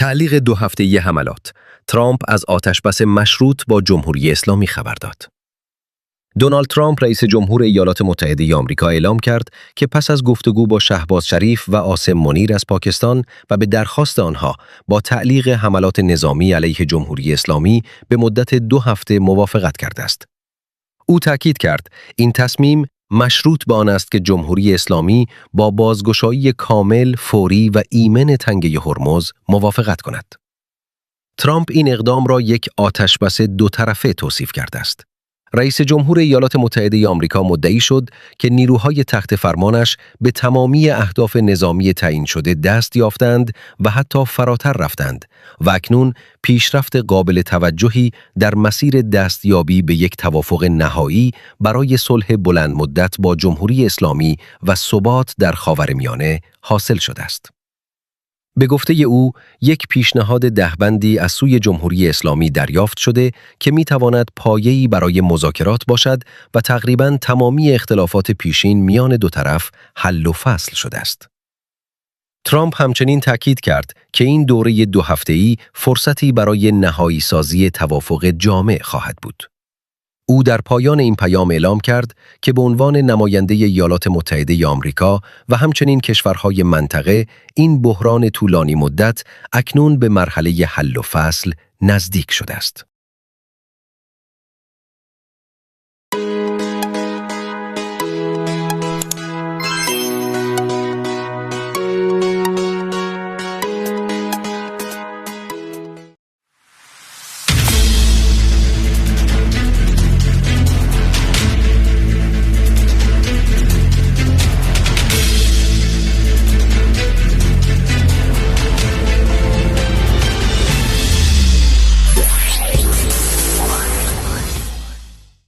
تعلیق 2 هفته‌ای حملات. ترامپ از آتشبس مشروط با جمهوری اسلامی خبر داد. دونالد ترامپ رئیس جمهور ایالات متحده آمریکا اعلام کرد که پس از گفتگو با شهباز شریف و عاصم منیر از پاکستان و به درخواست آنها با تعلیق حملات نظامی علیه جمهوری اسلامی به مدت 2 هفته موافقت کرده است. او تاکید کرد این تصمیم مشروط به آن است که جمهوری اسلامی با بازگشایی کامل، فوری و ایمن تنگه هرمز موافقت کند. ترامپ این اقدام را یک آتشبس 2 طرفه توصیف کرده است. رئیس جمهور ایالات متحده آمریکا مدعی شد که نیروهای تحت فرمانش به تمامی اهداف نظامی تعیین شده دست یافتند و حتی فراتر رفتند و اکنون پیشرفت قابل توجهی در مسیر دستیابی به یک توافق نهایی برای صلح بلند مدت با جمهوری اسلامی و ثبات در خاورمیانه حاصل شده است. به گفته او، یک پیشنهاد دهبندی از سوی جمهوری اسلامی دریافت شده که می‌تواند پایه‌ای برای مذاکرات باشد و تقریباً تمامی اختلافات پیشین میان 2 طرف حل و فصل شده است. ترامپ همچنین تاکید کرد که این دوره 2 هفته‌ای فرصتی برای نهایی سازی توافق جامع خواهد بود. او در پایان این پیام اعلام کرد که به عنوان نماینده ایالات متحده آمریکا و همچنین کشورهای منطقه این بحران طولانی مدت اکنون به مرحله حل و فصل نزدیک شده است.